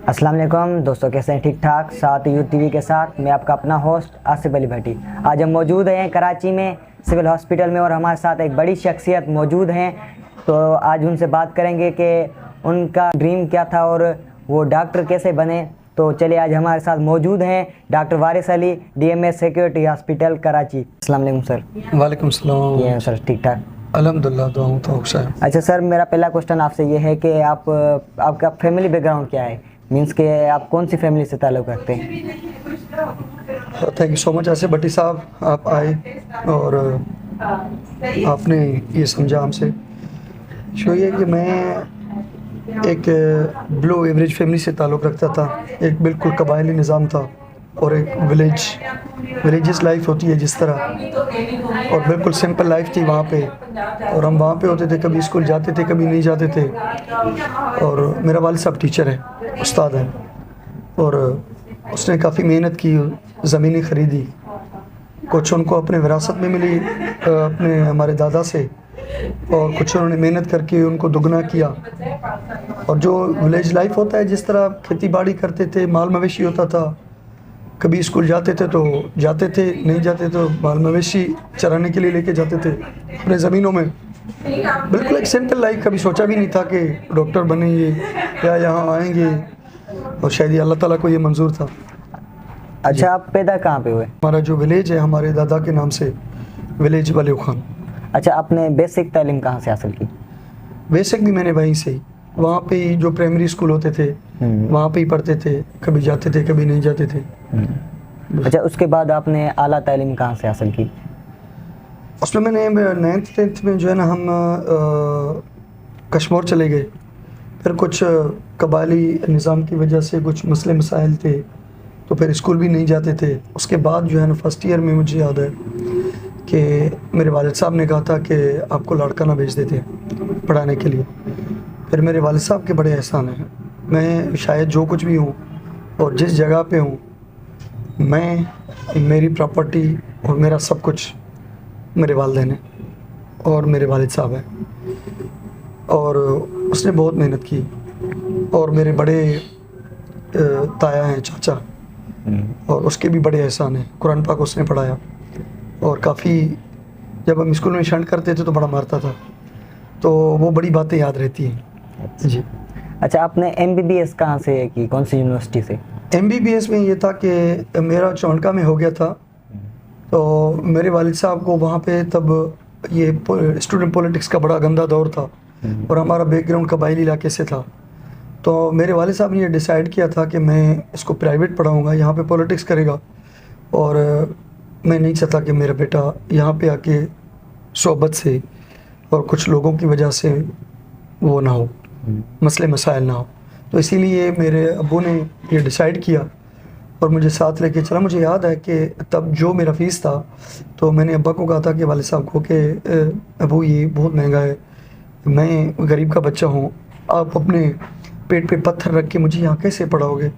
अस्सलाम वालेकुम दोस्तों, कैसे हैं? ठीक ठाक। साथ यूथ टीवी के साथ मैं आपका अपना होस्ट आसिफ अली भट्टी। आज हम मौजूद हैं कराची में सिविल हॉस्पिटल में और हमारे साथ एक बड़ी शख्सियत मौजूद हैं। तो आज उनसे बात करेंगे कि उनका ड्रीम क्या था और वो डॉक्टर कैसे बने। तो चलिए, आज हमारे साथ मौजूद हैं doctor Waris Ali, DMS security hospital Karachi. अस्सलाम वालेकुम सर। वालेकुम सलाम। ये सर ठीक ठाक। अल्हम्दुलिल्लाह, दुआओं तो शायद। अच्छा सर, मेरा पहला क्वेश्चन आपसे ये है कि आपका फैमिली बैकग्राउंड क्या है? मीन्स के आप कौन सी फैमिली से ताल्लुक़ रखते हैं? Thank you so much Asif Bhatti sahab, आप आए और आपने ये समझा हमसे। शो ये कि मैं एक बिलो एवरेज फैमिली से ताल्लुक़ रखता था। एक बिल्कुल कबायली निज़ाम था और एक विलेजेस लाइफ होती है जिस तरह, और बिल्कुल सिंपल लाइफ थी वहाँ पे। और हम वहाँ पे होते थे, कभी स्कूल जाते थे कभी नहीं जाते थे। और मेरा वालिद साहब टीचर है, उस्ताद है, और उसने काफ़ी मेहनत की, ज़मीनें ख़रीदी। कुछ उनको अपने विरासत में मिली अपने हमारे दादा से, और कुछ उन्होंने मेहनत करके उनको दुगना किया। और जो विलेज लाइफ होता है जिस तरह खेती बाड़ी करते थे, माल मवेशी होता था, कभी स्कूल जाते थे तो जाते थे, नहीं जाते तो माल मवेशी चराने के लिए लेके जाते थे अपने ज़मीनों में। बिल्कुल एक सिंपल लाइफ। कभी सोचा भी नहीं था कि डॉक्टर बनेंगे या यहाँ आएंगे, और शायद ये अल्लाह ताला को ये मंजूर था। अच्छा, आप पैदा कहाँ पे हुए? हमारा जो विलेज है हमारे दादा के नाम से, विलेज वाले खान। अच्छा, आपने बेसिक तालीम कहाँ से हासिल की? बेसिक भी मैंने वहीं से ही, वहाँ पे ही जो प्राइमरी स्कूल होते थे वहाँ पे ही पढ़ते थे, कभी जाते थे कभी नहीं जाते थे। अच्छा, उसके बाद आपने आला तालीम कहाँ से हासिल की? उसमें मैंने 9th-10th में जो है ना हम कश्मीर चले गए। फिर कुछ कबायली निज़ाम की वजह से कुछ मसले मसाइल थे, तो फिर स्कूल भी नहीं जाते थे। उसके बाद जो है ना फर्स्ट ईयर में मुझे याद है कि मेरे वालिद साहब ने कहा था कि आपको लाड़काना भेज देते हैं पढ़ाने के लिए। फिर मेरे वालिद साहब के बड़े एहसान हैं। मैं शायद जो कुछ भी हूँ और जिस जगह पे हूँ, मैं, मेरी प्रॉपर्टी और मेरा सब कुछ मेरे वालिदैन हैं और मेरे वालिद साहब हैं। और उसने बहुत मेहनत की, और मेरे बड़े ताया हैं, चाचा, और उसके भी बड़े एहसान हैं। कुरान पाक उसने पढ़ाया, और काफ़ी जब हम स्कूल में शंट करते थे तो बड़ा मारता था, तो वो बड़ी बातें याद रहती हैं। जी। अच्छा, आपने MBBS कहाँ से की, कौन सी यूनिवर्सिटी से? MBBS में ये था कि मेरा चौंका में हो गया था, तो मेरे वालिद साहब को वहाँ पे तब ये स्टूडेंट पॉलिटिक्स का बड़ा गंदा दौर था, और हमारा बैकग्राउंड कबायली इलाके से था। तो मेरे वालिद साहब ने ये डिसाइड किया था कि मैं इसको प्राइवेट पढ़ाऊँगा, यहाँ पे पॉलिटिक्स करेगा, और मैं नहीं चाहता कि मेरा बेटा यहाँ पे आके सोबत से और कुछ लोगों की वजह से वो ना हो, मसले मसाइल ना हो। तो इसीलिए मेरे अब्बू ने ये डिसाइड किया और मुझे साथ लेके चला। मुझे याद है कि तब जो मेरा फ़ीस था, तो मैंने अब्बा को कहा था कि वालिद साहब को कि अबू ये बहुत महंगा है, मैं गरीब का बच्चा हूँ, आप अपने पेट पे पत्थर रख के मुझे यहाँ कैसे पढ़ाओगे,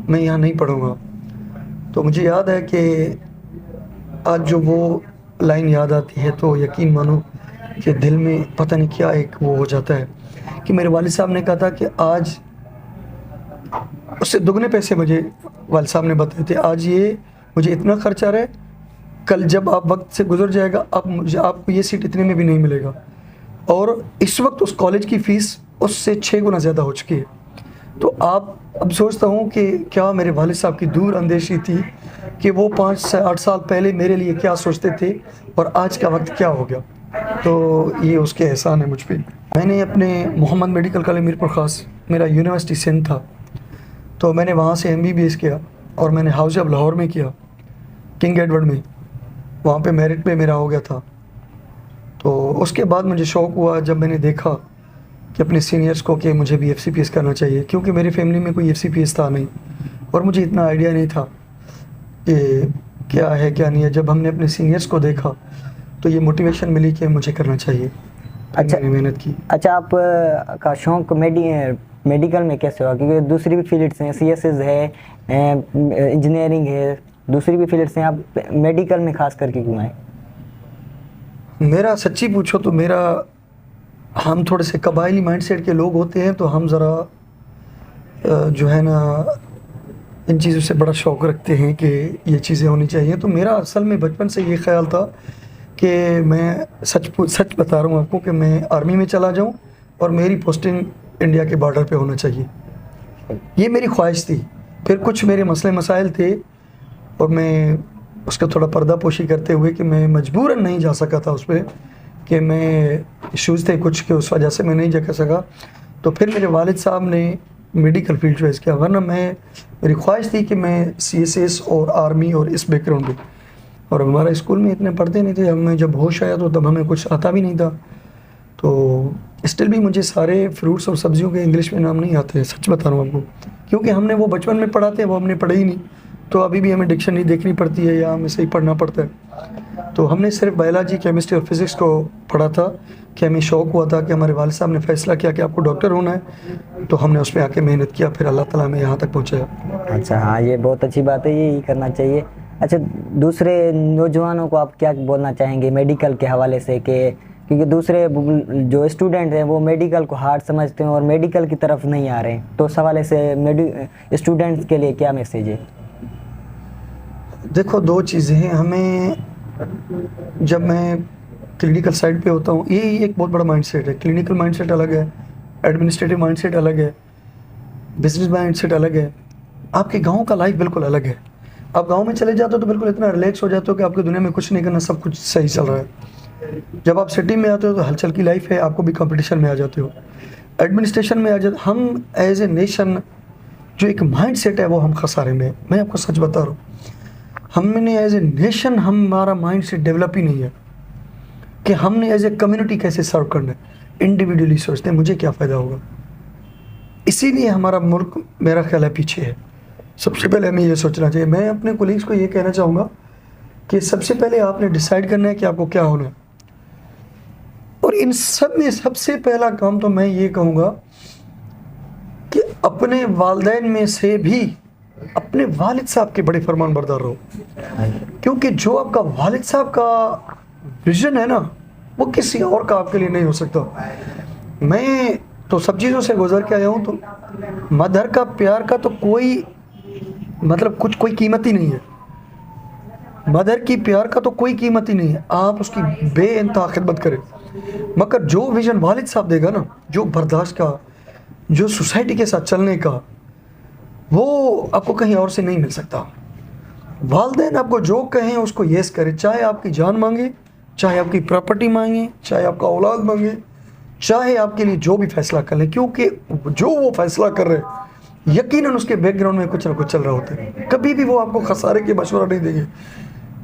मैं यहाँ नहीं पढ़ूँगा। तो मुझे याद है कि आज जो वो लाइन याद आती है तो यकीन मानो कि दिल में पता नहीं क्या एक वो हो जाता है कि मेरे वालिद साहब ने कहा था कि आज उससे दुगने पैसे मुझे वालिद साहब ने बताए थे, आज ये मुझे इतना खर्च आ रहा है, कल जब आप वक्त से गुजर जाएगा आपको ये सीट इतने में भी नहीं मिलेगा। और इस वक्त उस कॉलेज की फ़ीस उससे 6 गुना ज़्यादा हो चुकी है। तो आप अब सोचता हूँ कि क्या मेरे वालिद साहब की दूर अंदेशी थी कि वो 5 से 8 साल पहले मेरे लिए क्या सोचते थे और आज का वक्त क्या हो गया। तो ये उसके एहसान है मुझ पर। मैंने अपने मोहम्मद मेडिकल कॉलेज मीरपुर ख़ास, मेरा यूनिवर्सिटी सिंध था, तो मैंने वहाँ से MBBS किया, और मैंने हाउस ऑफ लाहौर में किया, किंग एडवर्ड में, वहाँ पे मेरिट पे मेरा हो गया था। तो उसके बाद मुझे शौक़ हुआ जब मैंने देखा कि अपने सीनियर्स को कि मुझे भी FCPS करना चाहिए, क्योंकि मेरी फैमिली में कोई FCPS था नहीं और मुझे इतना आइडिया नहीं था कि क्या है क्या नहीं है। जब हमने अपने सीनियर्स को देखा तो ये मोटिवेशन मिली कि मुझे करना चाहिए। अच्छा, मैंने मेहनत की। अच्छा, आप का शौक़ मेडिकल में कैसे हुआ? क्योंकि दूसरी भी फील्ड्स हैं, CSS है, इंजीनियरिंग है, दूसरी भी फील्ड्स हैं, आप मेडिकल में खास करके क्यों आए? मेरा सच्ची पूछो तो हम थोड़े से कबायली माइंडसेट के लोग होते हैं, तो हम ज़रा जो है ना इन चीज़ों से बड़ा शौक़ रखते हैं कि ये चीज़ें होनी चाहिए। तो मेरा असल में बचपन से ये ख्याल था कि मैं सच बता रहा हूँ आपको कि मैं आर्मी में चला जाऊँ और मेरी पोस्टिंग इंडिया के बॉर्डर पे होना चाहिए। ये मेरी ख्वाहिश थी। फिर कुछ मेरे मसले मसाइल थे और मैं उसका थोड़ा पर्दापोशी करते हुए कि मैं मजबूरन नहीं जा सका था उस पर, कि मैं इश्यूज़ थे कुछ के उस वजह से मैं नहीं जा सका। तो फिर मेरे वालिद साहब ने मेडिकल फील्ड चॉइस किया, वरना मेरी ख्वाहिश थी कि मैं CSS और आर्मी और इस बैकग्राउंड में, और हमारा स्कूल में इतने पढ़ते नहीं थे। हमें जब होश आया तो तब हमें कुछ आता भी नहीं था। तो स्टिल भी मुझे सारे फ्रूट्स और सब्जियों के इंग्लिश में नाम नहीं आते हैं, सच बता रहा हूँ आपको, क्योंकि हमने वो बचपन में पढ़ाते हैं, वो हमने पढ़े ही नहीं। तो अभी भी हमें डिक्शनरी देखनी पड़ती है या हमें सही पढ़ना पड़ता है। तो हमने सिर्फ बायोलॉजी, केमिस्ट्री और फिज़िक्स को पढ़ा था कि हमें शौक़ हुआ था कि हमारे वालिद साहब ने फ़ैसला किया कि आपको डॉक्टर होना है, तो हमने उस पर आके मेहनत किया, फिर अल्लाह ताला हमें यहाँ तक पहुँचाया। अच्छा, हाँ, ये बहुत अच्छी बात है, यही करना चाहिए। अच्छा, दूसरे नौजवानों को आप क्या बोलना चाहेंगे मेडिकल के हवाले से, कि क्योंकि दूसरे जो स्टूडेंट हैं वो मेडिकल को हार्ड समझते हैं और मेडिकल की तरफ नहीं आ रहे हैं, तो उस हवाले से स्टूडेंट्स के लिए क्या मैसेज है? देखो, दो चीज़ें हैं। हमें, जब मैं क्लिनिकल साइड पे होता हूँ, ये एक बहुत बड़ा माइंडसेट है। क्लिनिकल माइंडसेट अलग है, एडमिनिस्ट्रेटिव माइंडसेट अलग है, बिजनेस माइंडसेट अलग है, आपके गांव का लाइफ बिल्कुल अलग है। आप गांव में चले जाते हो तो बिल्कुल इतना रिलैक्स हो जाते हो कि आपकी दुनिया में कुछ नहीं करना, सब कुछ सही चल रहा है। जब आप सिटी में आते हो तो हलचल की लाइफ है, आपको भी कंपटीशन में आ जाते हो, एडमिनिस्ट्रेशन में आ जाते। हम एज ए नेशन जो एक माइंडसेट है वो हम खसारे में। मैं आपको सच बता रहा हूँ, हमने एज ए नेशन, हमारा माइंड सेट डेवलप ही नहीं है कि हमने एज ए कम्युनिटी कैसे सर्व करना है। इंडिविजुअली सोचते हैं मुझे क्या फ़ायदा होगा, इसीलिए हमारा मुल्क, मेरा ख्याल है, पीछे है। सबसे पहले हमें ये सोचना चाहिए। मैं अपने कोलीग्स को ये कहना चाहूँगा कि सबसे पहले आपने डिसाइड करना है कि आपको क्या होना है, और इन सब में सबसे पहला काम तो मैं ये कहूँगा कि अपने वालिदैन में से भी अपने वालिद साहब के बड़े फरमान बरदार रहो, क्योंकि जो आपका वालिद साहब का विजन है ना, वो किसी और का आपके लिए नहीं हो सकता। मैं तो सब चीज़ों से गुजर के आया हूँ, तो मदर का प्यार का तो कोई मतलब कोई कीमत ही नहीं है। मदर की प्यार का तो कोई कीमत ही नहीं है, आप उसकी बेइंतहा खिदमत करें। मगर जो विजन वालिद साहब देगा ना, जो बर्दाश्त का, जो सोसाइटी के साथ चलने का, वो आपको कहीं और से नहीं मिल सकता। वालिदैन आपको जो कहें उसको येस करें, चाहे आपकी जान मांगे, चाहे आपकी प्रॉपर्टी मांगे, चाहे आपका औलाद मांगे, चाहे आपके लिए जो भी फैसला कर लें, क्योंकि जो वो फैसला कर रहे हैं यकीनन उसके बैकग्राउंड में कुछ ना कुछ चल रहा होता है। कभी भी वो आपको खसारे के मशवरा नहीं देंगे।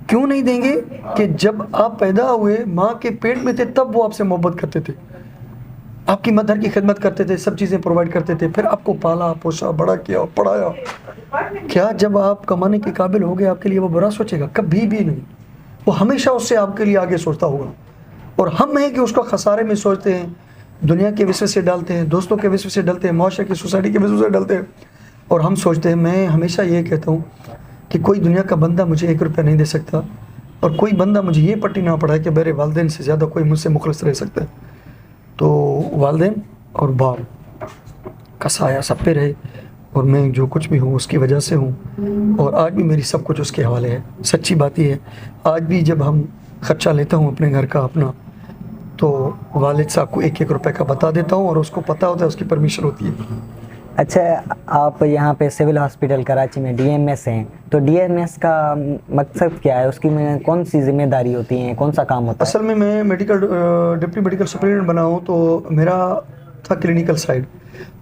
क्यों नहीं देंगे? कि जब आप पैदा हुए माँ के पेट में थे तब वो आपसे मोहब्बत करते थे, आपकी मदर की खिदमत करते थे, सब चीज़ें प्रोवाइड करते थे, फिर आपको पाला पोसा, बड़ा किया, पढ़ाया। क्या जब आप कमाने के काबिल हो गए आपके लिए वो बुरा सोचेगा? कभी भी नहीं। वो हमेशा उससे आपके लिए आगे सोचता होगा। और हम हैं कि उसको खसारे में सोचते हैं, दुनिया के विषय से डालते हैं, दोस्तों के विषय से डालते हैं, माशरे की, सोसाइटी के विषय से डालते हैं, और हम सोचते हैं। मैं हमेशा ये कहता हूँ कि कोई दुनिया का बंदा मुझे 1 रुपया नहीं दे सकता, और कोई बंदा मुझे ये पट्टी ना पढ़ाए कि मेरे वालिदैन से ज़्यादा कोई मुझसे मुखलिस रह सकता है। तो वालिदैन और बाप का साया सब पे रहे, और मैं जो कुछ भी हूँ उसकी वजह से हूँ, और आज भी मेरी सब कुछ उसके हवाले है। सच्ची बात ही है, आज भी जब हम खर्चा लेता हूँ अपने घर का अपना, तो वालिद साहब को 1-1 रुपए का बता देता हूँ, और उसको पता होता है, उसकी परमिशन होती है। अच्छा, आप यहाँ पे सिविल हॉस्पिटल कराची में DMS हैं, तो DMS का मकसद क्या है? उसकी में कौन सी जिम्मेदारी होती है, कौन सा काम होता है? असल में मैं डिप्टी मेडिकल सुपरिटेंडेंट बना हूँ, तो मेरा था क्लिनिकल साइड।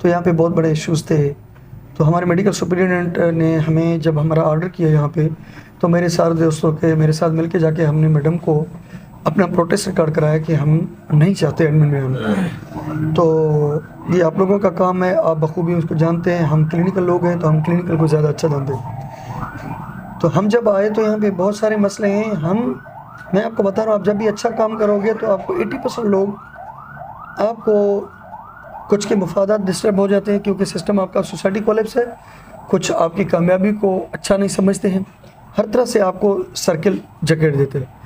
तो यहाँ पे बहुत बड़े इश्यूज़ थे, तो हमारे मेडिकल सुपरिटेंडेंट ने हमें जब हमारा ऑर्डर किया यहाँ पे, तो मेरे सारे दोस्तों के मेरे साथ मिल के जाके हमने मैडम को अपना प्रोटेस्ट रिकॉर्ड कराया कि हम नहीं चाहते एडमिन में हम। तो ये आप लोगों का काम है, आप बखूबी उसको जानते हैं। हम क्लिनिकल लोग हैं तो हम क्लिनिकल को ज़्यादा अच्छा जानते हैं। तो हम जब आए तो यहाँ पे बहुत सारे मसले हैं। मैं आपको बता रहा हूँ, आप जब भी अच्छा काम करोगे तो आपको 80% लोग आपको कुछ के मफादात डिस्टर्ब हो जाते हैं, क्योंकि सिस्टम आपका सोसाइटी कोलैप्स है। कुछ आपकी कामयाबी को अच्छा नहीं समझते हैं, हर तरह से आपको सर्किल जकेट देते हैं।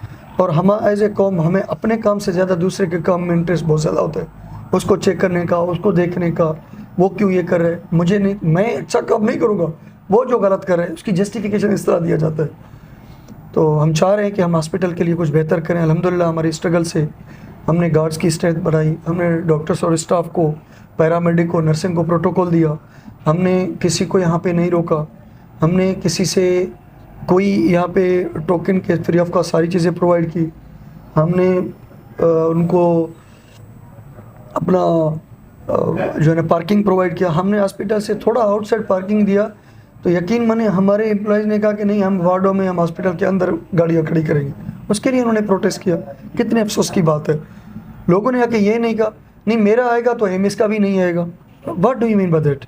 और हम एज ए कौम, हमें अपने काम से ज़्यादा दूसरे के काम में इंटरेस्ट बहुत ज़्यादा होता है, उसको चेक करने का, उसको देखने का, वो क्यों ये कर रहे हैं, मुझे नहीं, मैं अच्छा काम नहीं करूँगा, वो जो गलत कर रहे हैं उसकी जस्टिफिकेशन इस तरह दिया जाता है। तो हम चाह रहे हैं कि हम हॉस्पिटल के लिए कुछ बेहतर करें। अल्हम्दुलिल्लाह हमारी स्ट्रगल से हमने गार्ड्स की स्ट्रेंथ बढ़ाई, हमने डॉक्टर्स और स्टाफ को, पैरामेडिक को, नर्सिंग को प्रोटोकॉल दिया, हमने किसी को यहाँ पे नहीं रोका, हमने किसी से कोई यहाँ पे टोकन के फ्री ऑफ कॉस्ट सारी चीज़ें प्रोवाइड की, हमने उनको अपना जो है ना पार्किंग प्रोवाइड किया, हमने हॉस्पिटल से थोड़ा आउटसाइड पार्किंग दिया। तो यकीन माने हमारे एम्प्लॉयज़ ने कहा कि नहीं, हम वार्डों में, हम हॉस्पिटल के अंदर गाड़ियाँ खड़ी करेंगे। उसके लिए उन्होंने प्रोटेस्ट किया। कितने अफसोस की बात है, लोगों ने आके ये नहीं कहा नहीं मेरा आएगा तो एमएस का भी नहीं आएगा। What do you mean by that?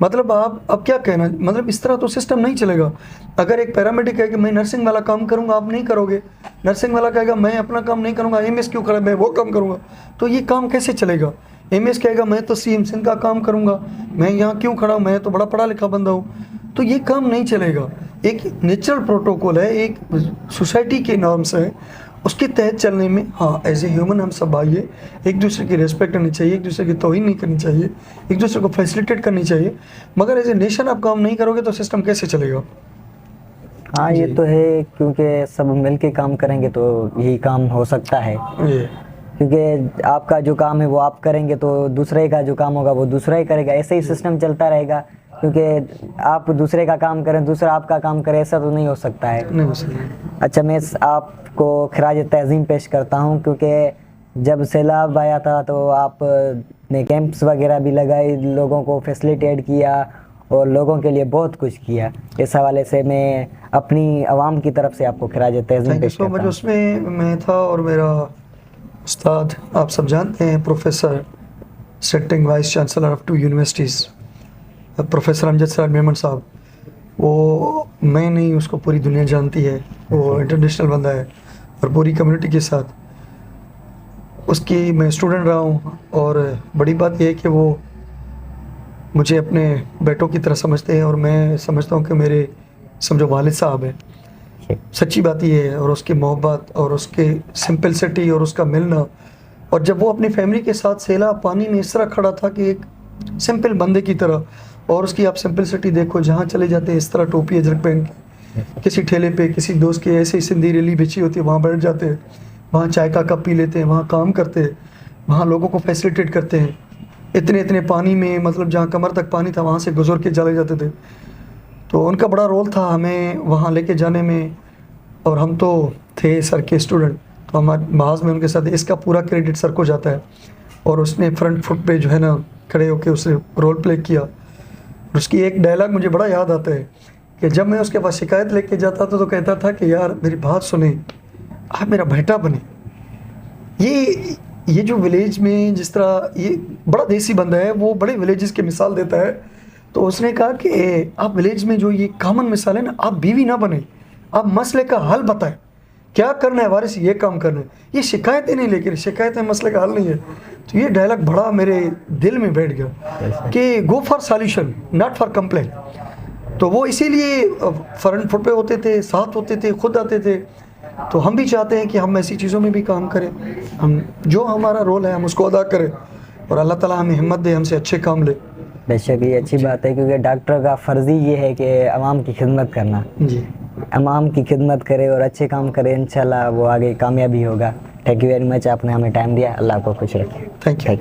मतलब आप अब क्या कहना, मतलब इस तरह तो सिस्टम नहीं चलेगा। अगर एक पैरामेडिक है कि मैं नर्सिंग वाला काम करूंगा, आप नहीं करोगे, नर्सिंग वाला कहेगा मैं अपना काम नहीं करूंगा, एमएस क्यों करें, मैं वो काम करूंगा, तो ये काम कैसे चलेगा? एमएस कहेगा मैं तो सीएम सिंह का काम करूंगा, मैं यहाँ क्यों खड़ा हूँ, मैं तो बड़ा पढ़ा लिखा बंदा हूँ, तो ये काम नहीं चलेगा। एक नेचुरल प्रोटोकॉल है, एक सोसाइटी के नॉर्म्स है, उसके तहत चलने में हाँ एज ए ह्यूमन हम सब आइए, एक दूसरे की रिस्पेक्ट करनी चाहिए, एक दूसरे की तौहीन नहीं करनी चाहिए, एक दूसरे को फैसिलिटेट करनी चाहिए। मगर एज ए नेशन आप काम नहीं करोगे तो सिस्टम कैसे चलेगा? हाँ ये तो है, क्योंकि सब मिल के काम करेंगे तो यही काम हो सकता है। क्योंकि आपका जो काम है वो आप करेंगे तो दूसरे का जो काम होगा वो दूसरा ही करेगा, ऐसे ही सिस्टम चलता रहेगा। क्योंकि आप दूसरे का काम करें, दूसरा आपका काम करे, ऐसा तो नहीं हो सकता है। नहीं हो सकता। अच्छा, मैं आपको खराज तज़ीम पेश करता हूँ, क्योंकि जब सैलाब आया था तो आप ने कैंप्स वगैरह भी लगाए, लोगों को फैसिलिटेट किया और लोगों के लिए बहुत कुछ किया। इस हवाले से मैं अपनी आवाम की तरफ से आपको खराज तज़ीम पेश करता हूँ। उसमें मैं था और मेरा उस्ताद आप सब जानते हैं, professor sitting vice chancellor of 2 universities professor Amjad sir Memon साहब, वो मैं नहीं उसको पूरी दुनिया जानती है, वो इंटरनेशनल बंदा है और पूरी कम्युनिटी के साथ उसकी मैं स्टूडेंट रहा हूँ। और बड़ी बात यह है कि वो मुझे अपने बेटों की तरह समझते हैं और मैं समझता हूँ कि मेरे समझो वालिद साहब हैं। सच्ची बात ये है। और उसकी मोहब्बत और उसके सिंपलिसिटी और उसका मिलना, और जब वो अपनी फैमिली के साथ सैलाब पानी में इस तरह खड़ा था कि एक सिंपल बंदे की तरह, और उसकी आप सिंपलिसिटी देखो, जहाँ चले जाते हैं इस तरह टोपी अजरक पहन के, किसी ठेले पे किसी दोस्त की ऐसे ही सिंधी रैली बिछी होती है, वहाँ बैठ जाते हैं, वहाँ चाय का कप पी लेते हैं, वहाँ काम करते हैं, वहाँ लोगों को फैसिलिटेट करते हैं। इतने इतने पानी में, मतलब जहाँ कमर तक पानी था वहाँ से गुजर के चले जाते थे। तो उनका बड़ा रोल था हमें वहाँ लेके जाने में, और हम तो थे सर के स्टूडेंट, तो हमारे बहास में उनके साथ इसका पूरा क्रेडिट सर को जाता है। और उसने फ्रंट फुट पे जो है ना खड़े होकर उसने रोल प्ले किया। उसकी एक डायलॉग मुझे बड़ा याद आता है कि जब मैं उसके पास शिकायत लेके जाता था तो कहता था कि यार मेरी बात सुने, आप मेरा बेटा बने। ये जो विलेज में जिस तरह ये बड़ा देसी बंदा है, वो बड़े विलेजेस की मिसाल देता है। तो उसने कहा कि आप विलेज में जो ये कॉमन मिसाल है ना, आप बीवी ना बने, आप मसले का हल बताएं, क्या करना है वारिस, ये काम करना है, ये शिकायतें नहीं लेकर, शिकायतें मसले का हल नहीं है। तो ये डायलॉग बड़ा मेरे दिल में बैठ गया कि go for solution not for complain. तो वो इसीलिए फ्रंट फुट पे होते थे, साथ होते थे, खुद आते थे। तो हम भी चाहते हैं कि हम ऐसी चीज़ों में भी काम करें, हम जो हमारा रोल है हम उसको अदा करें, और अल्लाह ताला हमें हिम्मत दे, हमसे अच्छे काम ले। बेशक ये अच्छी बात है, क्योंकि डॉक्टर का फ़र्ज़ ही ये है कि आवाम की खिदमत करना। जी, आवाम की खिदमत करे और अच्छे काम करे, इंशाल्लाह वो आगे कामयाबी होगा। थैंक यू वेरी मच, आपने हमें टाइम दिया। अल्लाह को खुश रखे। Thank you.